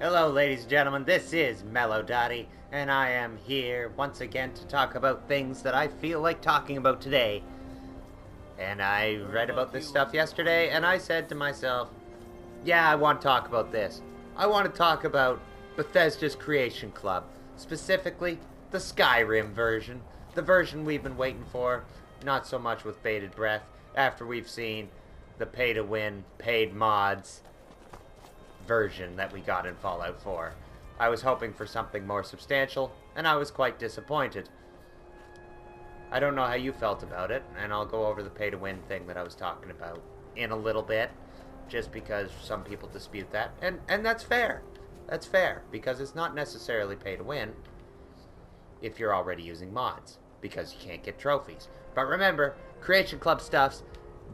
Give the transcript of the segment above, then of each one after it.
Hello, ladies and gentlemen, this is Mellow Dotty, and I am here once again to talk about things that I feel like talking about today. And I read about this stuff yesterday, and I said to myself, yeah, I want to talk about this. I want to talk about Bethesda's Creation Club, specifically the Skyrim version, the version we've been waiting for, not so much with bated breath, after we've seen the pay-to-win, paid mods version that we got in Fallout 4. I was hoping for something more substantial, and I was quite disappointed. I don't know how you felt about it, and I'll go over the pay-to-win thing that I was talking about in a little bit, just because some people dispute that, and that's fair. That's fair, because it's not necessarily pay-to-win if you're already using mods, because you can't get trophies. But remember, Creation Club stuffs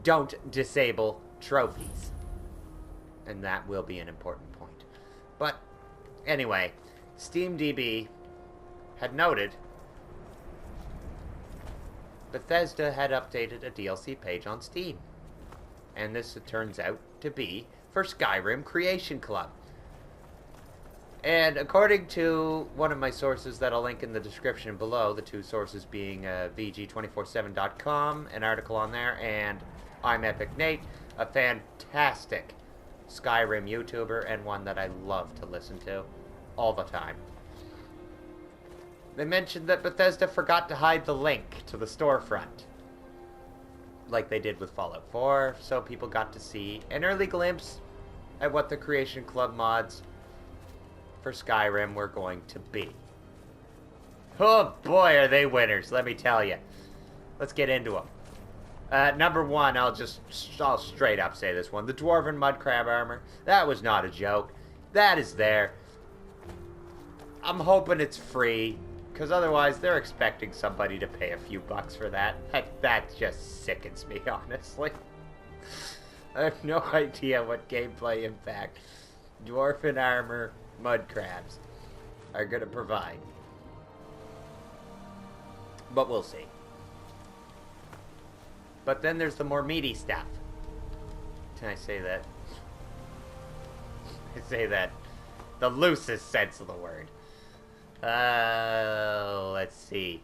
don't disable trophies. And that will be an important point. But anyway, SteamDB had noted Bethesda had updated a DLC page on Steam. And this, it turns out to be for Skyrim Creation Club. And according to one of my sources that I'll link in the description below, the two sources being VG247.com, an article on there, and I'm Epic Nate, a fantastic Skyrim YouTuber, and one that I love to listen to all the time. They mentioned that Bethesda forgot to hide the link to the storefront, like they did with Fallout 4, so people got to see an early glimpse at what the Creation Club mods for Skyrim were going to be. Oh boy, are they winners, let me tell you. Let's get into them. Number one, I'll straight up say this one. The Dwarven Mudcrab armor. That was not a joke. That is there. I'm hoping it's free, because otherwise they're expecting somebody to pay a few bucks for that. That just sickens me, honestly. I have no idea what gameplay impact Dwarven armor mudcrabs are going to provide. But we'll see. But then there's the more meaty stuff. Can I say that? I say that the loosest sense of the word. Let's see.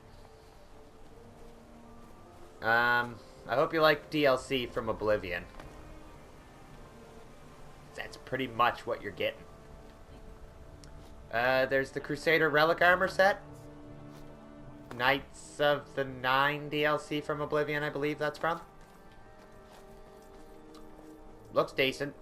I hope you like DLC from Oblivion. That's pretty much what you're getting. There's the Crusader Relic Armor set. Knights of the Nine DLC from Oblivion, I believe that's from. Looks decent.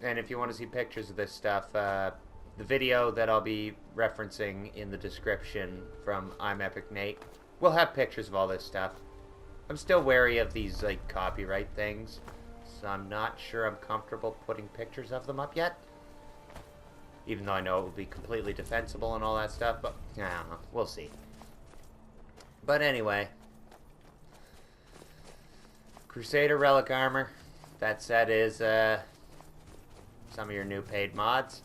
And if you want to see pictures of this stuff, the video that I'll be referencing in the description from I'm Epic Nate will have pictures of all this stuff. I'm still wary of these, like, copyright things, so I'm not sure I'm comfortable putting pictures of them up yet. Even though I know it will be completely defensible and all that stuff, but I don't know. We'll see. But anyway, Crusader Relic Armor. That set is some of your new paid mods.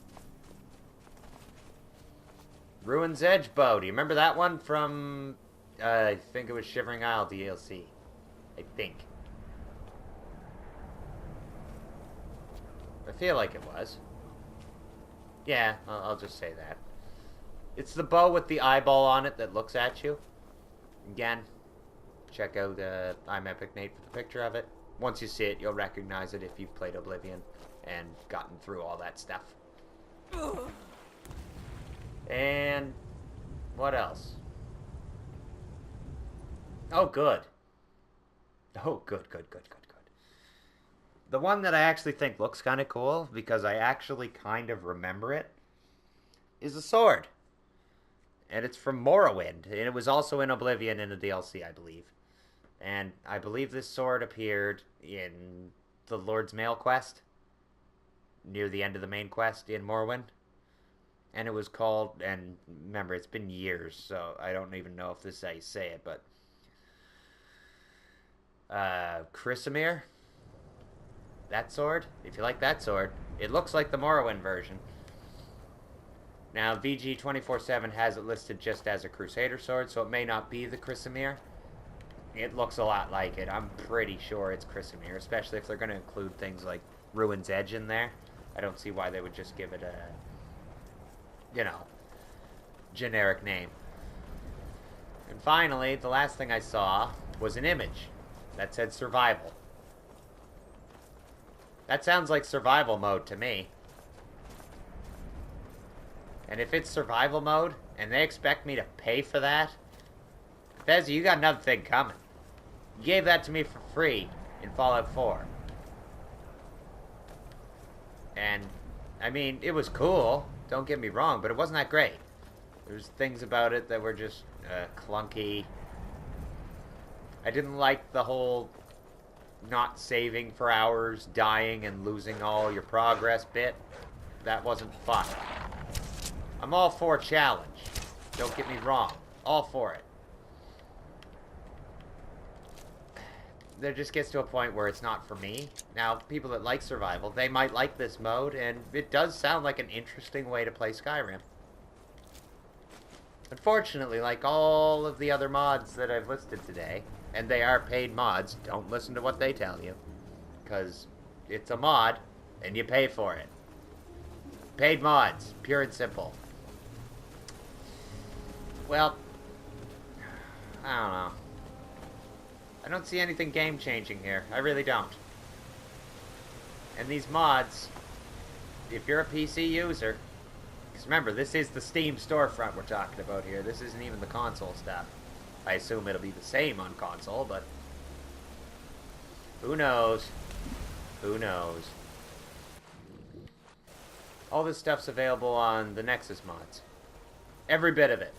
Ruin's Edge Bow. Do you remember that one from, I think it was Shivering Isle DLC. I think. I feel like it was. Yeah, I'll just say that. It's the bow with the eyeball on it that looks at you. Again, check out I'm Epic Nate for the picture of it. Once you see it, you'll recognize it if you've played Oblivion and gotten through all that stuff. And what else? Oh, good. Oh, good. The one that I actually think looks kind of cool, because I actually kind of remember it, is a sword. And it's from Morrowind. And it was also in Oblivion in a DLC, I believe. And I believe this sword appeared in the Lord's Mail quest, near the end of the main quest in Morrowind. And it was called, and remember, it's been years, so I don't even know if this is how you say it, but Chrysamere? That sword? If you like that sword, it looks like the Morrowind version. Now, VG247 has it listed just as a Crusader sword, so it may not be the Chrysamere. It looks a lot like it. I'm pretty sure it's Chrysamere, especially if they're going to include things like Ruin's Edge in there. I don't see why they would just give it a, you know, generic name. And finally, the last thing I saw was an image that said survival. That sounds like survival mode to me. And if it's survival mode, and they expect me to pay for that, Bethesda, you got another thing coming. You gave that to me for free in Fallout 4. And, I mean, it was cool, don't get me wrong, but it wasn't that great. There's things about it that were just clunky. I didn't like the whole not saving for hours, dying, and losing all your progress bit. That wasn't fun. I'm all for a challenge. Don't get me wrong. All for it. There just gets to a point where it's not for me. Now, people that like survival, they might like this mode, and it does sound like an interesting way to play Skyrim. Unfortunately, like all of the other mods that I've listed today, and they are paid mods, don't listen to what they tell you, because it's a mod, and you pay for it. Paid mods, pure and simple. Well, I don't know. I don't see anything game-changing here. I really don't. And these mods, if you're a PC user, because remember, this is the Steam storefront we're talking about here. This isn't even the console stuff. I assume it'll be the same on console, but who knows? Who knows? All this stuff's available on the Nexus mods. Every bit of it.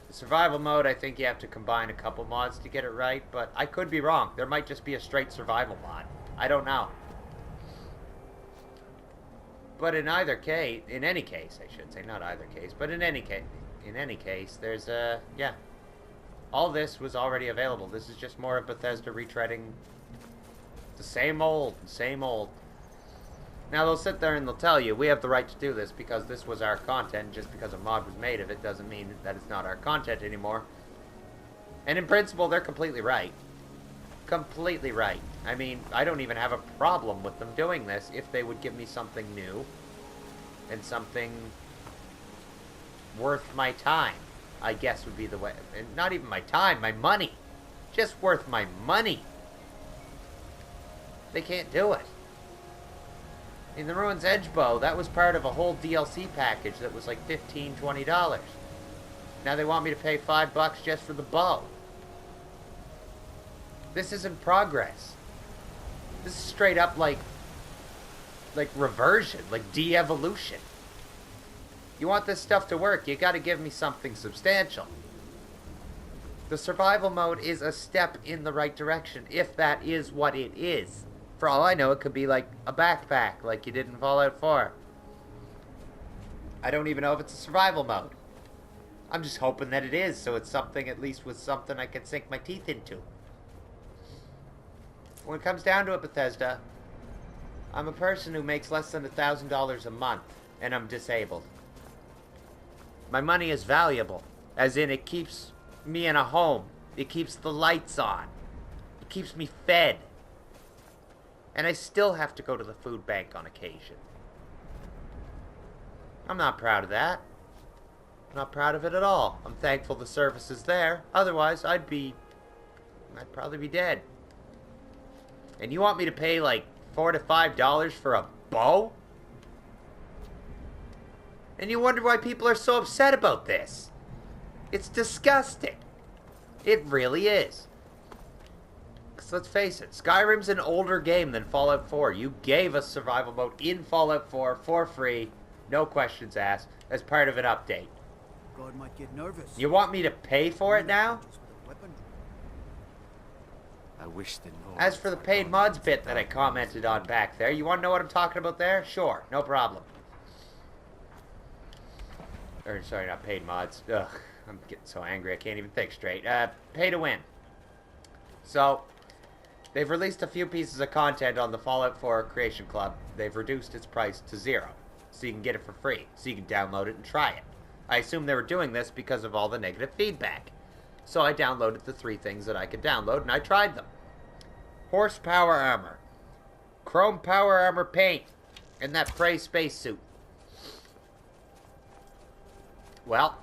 The survival mode, I think you have to combine a couple mods to get it right, but I could be wrong. There might just be a straight survival mod. I don't know. But in either case, in any case, I should say, not either case, but in any case, there's a, yeah. All this was already available. This is just more of Bethesda retreading the same old, same old. Now, they'll sit there and they'll tell you, we have the right to do this because this was our content. Just because a mod was made of it doesn't mean that it's not our content anymore. And in principle, they're completely right. Completely right. I mean, I don't even have a problem with them doing this if they would give me something new and something worth my time, I guess would be the way. And not even my time, my money. Just worth my money. They can't do it. In the Ruin's Edge bow, that was part of a whole DLC package that was like $15, $20. Now they want me to pay $5 just for the bow. This isn't progress. This is straight up like reversion, like de-evolution. You want this stuff to work, you gotta give me something substantial. The survival mode is a step in the right direction, if that is what it is. For all I know, it could be like a backpack, like you did in Fallout 4. I don't even know if it's a survival mode. I'm just hoping that it is, so it's something, at least with something I can sink my teeth into. When it comes down to it, Bethesda, I'm a person who makes less than $1,000 a month, and I'm disabled. My money is valuable, as in it keeps me in a home. It keeps the lights on. It keeps me fed. And I still have to go to the food bank on occasion. I'm not proud of that. I'm not proud of it at all. I'm thankful the service is there. Otherwise, I'd probably be dead. And you want me to pay like $4 to $5 for a bow? And you wonder why people are so upset about this. It's disgusting. It really is. Because let's face it, Skyrim's an older game than Fallout 4. You gave us survival mode in Fallout 4 for free, no questions asked, as part of an update. God might get nervous. You want me to pay for it now? I wish the North. As for the paid mods bit that I commented on back there, you want to know what I'm talking about there? Sure, no problem. Or, sorry, not paid mods. Ugh, I'm getting so angry I can't even think straight. Pay to win. So, they've released a few pieces of content on the Fallout 4 Creation Club. They've reduced its price to $0, so you can get it for free, so you can download it and try it. I assume they were doing this because of all the negative feedback. So I downloaded the 3 things that I could download, and I tried them. Horsepower armor. Chrome power armor paint in that Prey spacesuit. Well,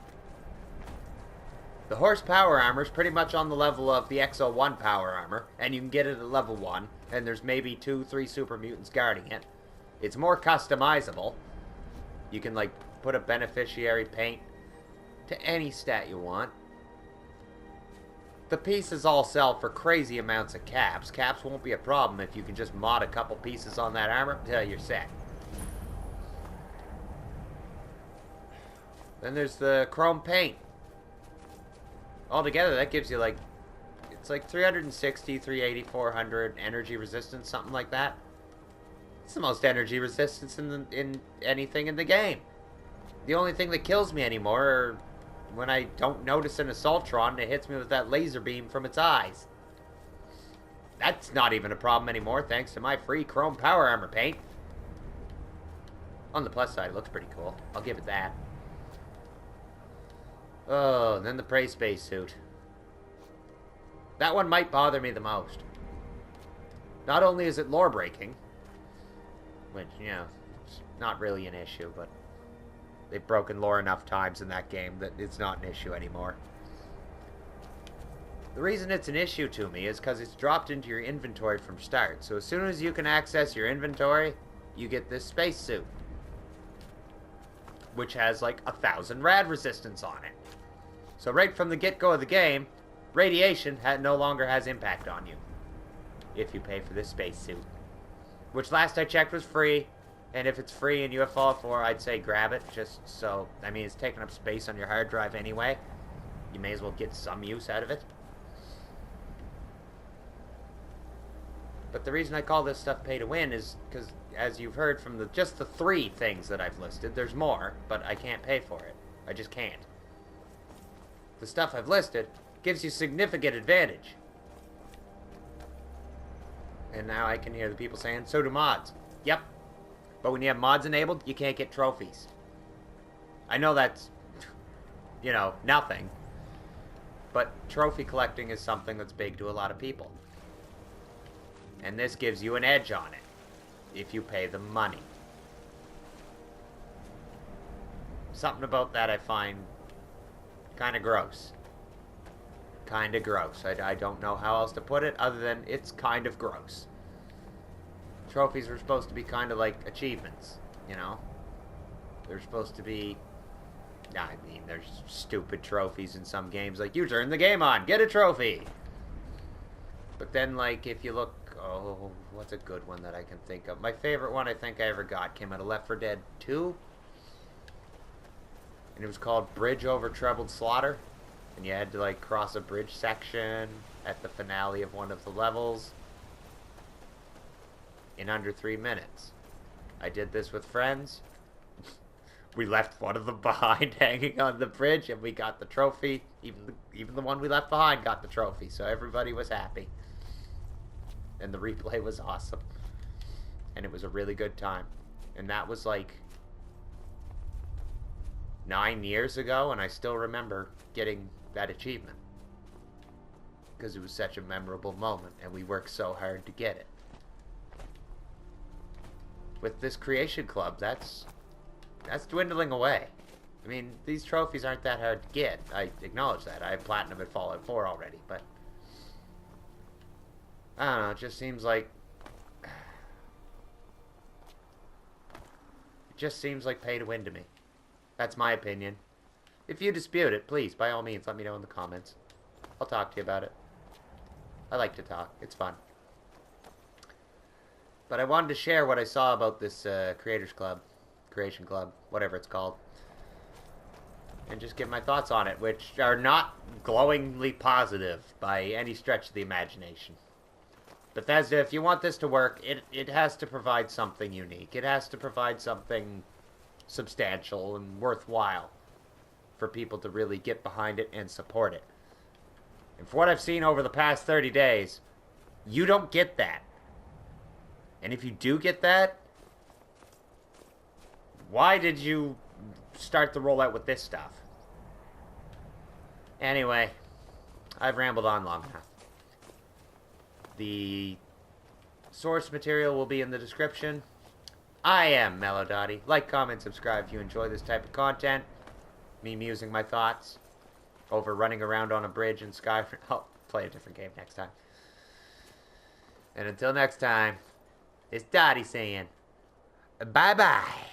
the horsepower armor is pretty much on the level of the XO1 power armor, and you can get it at level 1, and there's maybe 2-3 super mutants guarding it. It's more customizable. You can, like, put a beneficiary paint to any stat you want. The pieces all sell for crazy amounts of caps. Caps won't be a problem if you can just mod a couple pieces on that armor. You're set. Then there's the chrome paint. Altogether, that gives you like, it's like 360, 380, 400 energy resistance, something like that. It's the most energy resistance in anything in the game. The only thing that kills me anymore are when I don't notice an Assaultron and it hits me with that laser beam from its eyes. That's not even a problem anymore thanks to my free chrome power armor paint. On the plus side, it looks pretty cool. I'll give it that. Oh, and then the Prey spacesuit. That one might bother me the most. Not only is it lore breaking, which, you know, it's not really an issue, but they've broken lore enough times in that game that it's not an issue anymore. The reason it's an issue to me is because it's dropped into your inventory from start. So as soon as you can access your inventory, you get this spacesuit, which has like 1,000 rad resistance on it. So right from the get-go of the game, radiation no longer has impact on you if you pay for this spacesuit, which last I checked was free. And if it's free and you have Fallout 4, I'd say grab it, just so, I mean, it's taking up space on your hard drive anyway. You may as well get some use out of it. But the reason I call this stuff pay to win is because, as you've heard from just the 3 things that I've listed, there's more, but I can't pay for it. I just can't. The stuff I've listed gives you significant advantage. And now I can hear the people saying, so do mods. Yep. But when you have mods enabled, you can't get trophies. I know that's, you know, nothing. But trophy collecting is something that's big to a lot of people. And this gives you an edge on it, if you pay the money. Something about that I find kind of gross. Kind of gross. I don't know how else to put it other than it's kind of gross. Trophies are supposed to be kind of like achievements, you know? They're supposed to be... I mean, there's stupid trophies in some games, like, you turned the game on, get a trophy! But then, like, if you look... Oh, what's a good one that I can think of? My favorite one I think I ever got came out of Left 4 Dead 2. And it was called Bridge Over Troubled Slaughter. And you had to, like, cross a bridge section at the finale of one of the levels in under 3 minutes. I did this with friends. We left one of them behind hanging on the bridge, and we got the trophy. Even the one we left behind got the trophy, so everybody was happy. And the replay was awesome. And it was a really good time. And that was like 9 years ago, and I still remember getting that achievement. Because it was such a memorable moment, and we worked so hard to get it. With this Creation Club, that's dwindling away. I mean, these trophies aren't that hard to get. I acknowledge that. I have Platinum at Fallout 4 already, but... I don't know, it just seems like... It just seems like pay to win to me. That's my opinion. If you dispute it, please, by all means, let me know in the comments. I'll talk to you about it. I like to talk. It's fun. But I wanted to share what I saw about this Creation Club, whatever it's called. And just give my thoughts on it, which are not glowingly positive by any stretch of the imagination. Bethesda, if you want this to work, it has to provide something unique. It has to provide something substantial and worthwhile for people to really get behind it and support it. And for what I've seen over the past 30 days, you don't get that. And if you do get that, why did you start the rollout with this stuff? Anyway, I've rambled on long enough. The Source material will be in the description. I am Mellow Dotty. Like, comment, subscribe if you enjoy this type of content. Me musing my thoughts over running around on a bridge in Skyrim. I'll play a different game next time. And until next time, it's Dotty saying bye-bye.